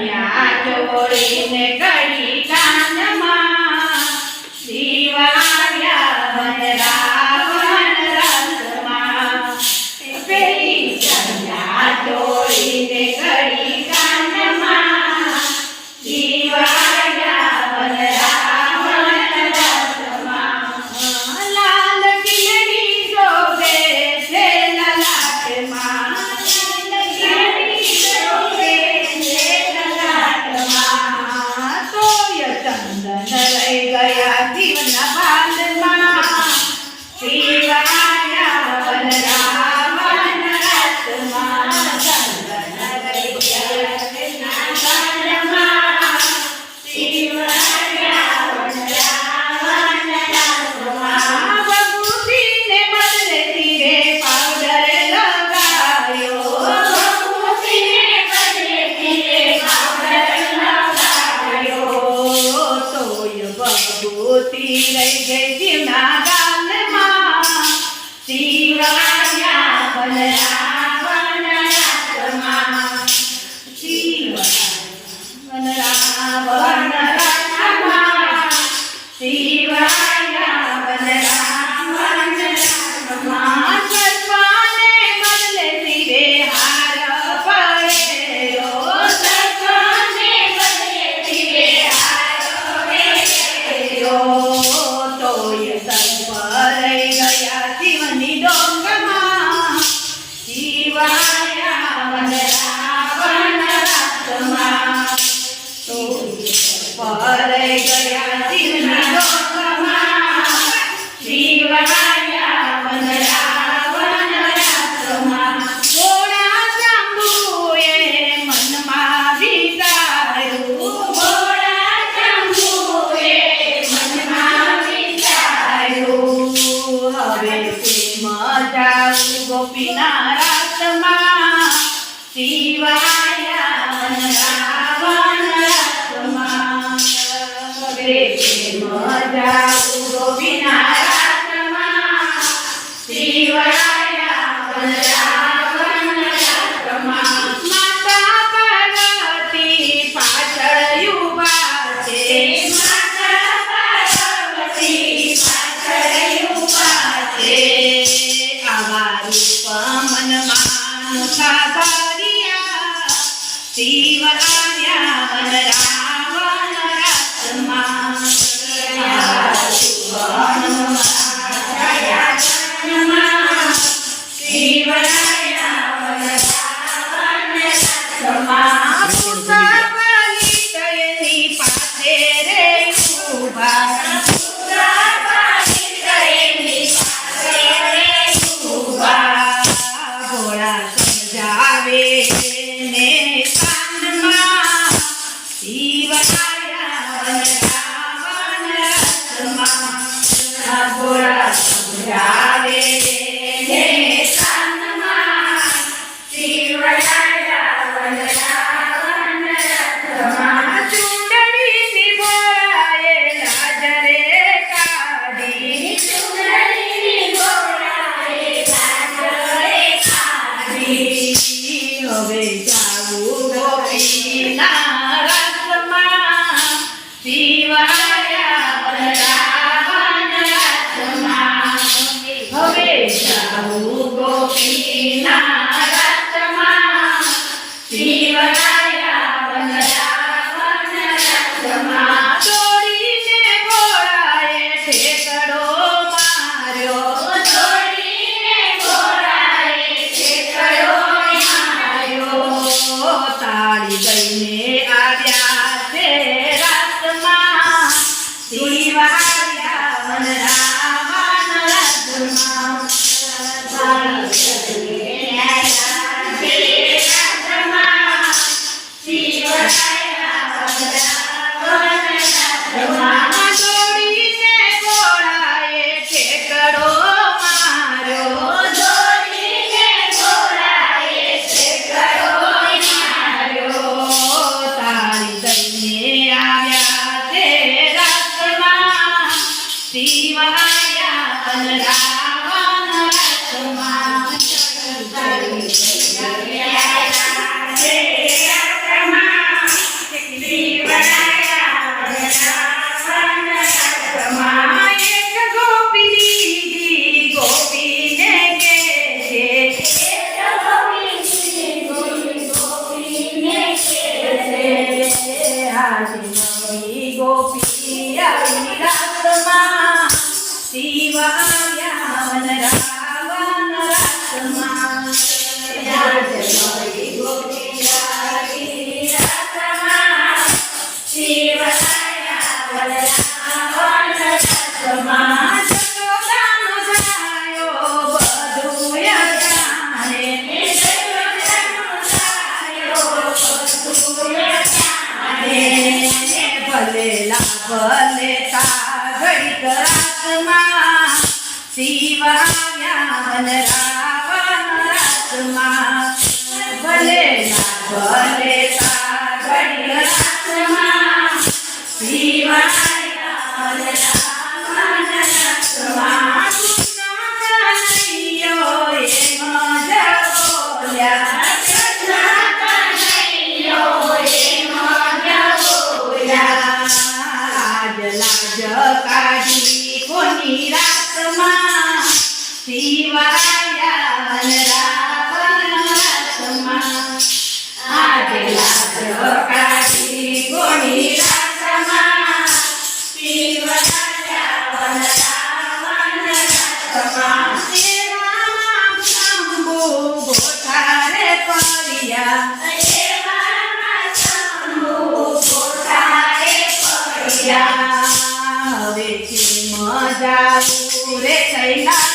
ચણિયા ચોળીને ઘડી કાનમાં દીવાયા વનરાવન રસમાં પેલી ચણિયા ચોળીને ઘડી કાનમાં દીવાયા વનરાવન રસમાં લાલ કિલડી શોભે છે લલાટમાં જીવના બાલમાં શિવાયા વનરાવન રસમાં ચંદન રહી ગયા બાલમાં શિવાયા વનરાવન રસમાં ભભૂતિને બદલે તીરે પાવડર લગાયો ભભૂતિને બદલે તીરે પાવડર લગાયો તોય ભભૂતિ રહી ગઈ જીવના ગાલમાં શિવાયા વનરાવન રસમાં શિવાયા વનરાવન રસમાં શિવાયા વનરાવન રસમાં સર્પાને બદલે તીરે હાર પહેર્યો સર્પાને બદલે તીરે હાર તોય સર્પ રહી ગયા શિવની ડોંગમાં શિવાયા વનરાવન રસમાં તોય સર્પ રહી ગયા શિવની ડોંગમાં શિવાયા વનરાવન રસમાં ભોળા શંભુએ મનમાં વિચાર્યું ભોળા શંભુએ મનમાં વિચાર્યું હવે પ્રેમ જાઉં ગોપીના રાસમાં શિવાયા વનરાવન રસમાં હવે પ્રેમ જાઉં ગોપીના રાસમાં શિવાયા વનરાવન રસમાં માતા પાર્વતી પાછળ ઊભા છે માતા પાર્વતી પાછળ ઊભા છે આવા રૂપ મનમાં સાધર્યા શિવાયા વનરાવન રસમાં આવા રૂપ મનમાં શિવાયા વનરાવન રસમાં પુષ્પાવલી તયની પાસે રે ઊભા પુષ્પાવલી તયની પાસે રે ઊભા ભોળા સમજાવે ને કાનમાં શિવાયા વનરાવન રસમાં ભોળા સમજાવે ને કાનમાં શિવાયા વનરાવન રસમાં ચૂંદડીની ભોળાએ લાજ રે કાઢી ચૂંદડીની ભોળાએ લાજ રે કાઢી હવે જાવું ગોપીના રસમાં શિવાયા વનરાવન રસમાં હવે જાવું ગોપીના રસમાં શિવાયા વનરાવન રસમાં દોડીને ભોળાએ ઠેકડો માર્યો દોડીને ભોળાએ ઠેકડો માર્યો તાળી દઈને આવ્યા છે રસમાં શિવાયા વનરાવન રસમાં તાળી દઈને આવ્યા છે રસમાં શિવાયા વનરાવન રસમાં દોડીને ભોળાએ ઠેકડો માર્યો દોડીને ભોળાએ ઠેકડો માર્યો તાળી દઈને આવ્યા છે રસમાં શિવાયા વનરાવન રસમાં તાળી દઈને આવ્યા છે રસમાં ભલે લાભ લેતા ઘડીક રાતમાં શિવાયા વન રાવણ રાતમાં ભલે લાભ લેતા ઘડીક રાતમાં શિવાયા વન રાવણ રાતમાં કૃષ્ણ કનૈયો એમ જ બોલ્યા કાઢી કોની રાતમાં શિવાયા વન રાવણ રાતમાં આજે લાજ કાઢી કોની રાતમાં શિવાયા વન રાવણ રાતમાં એવામાં શંભુ ગોઠારે પડ્યા હવે મજાવું રે કૈલાસ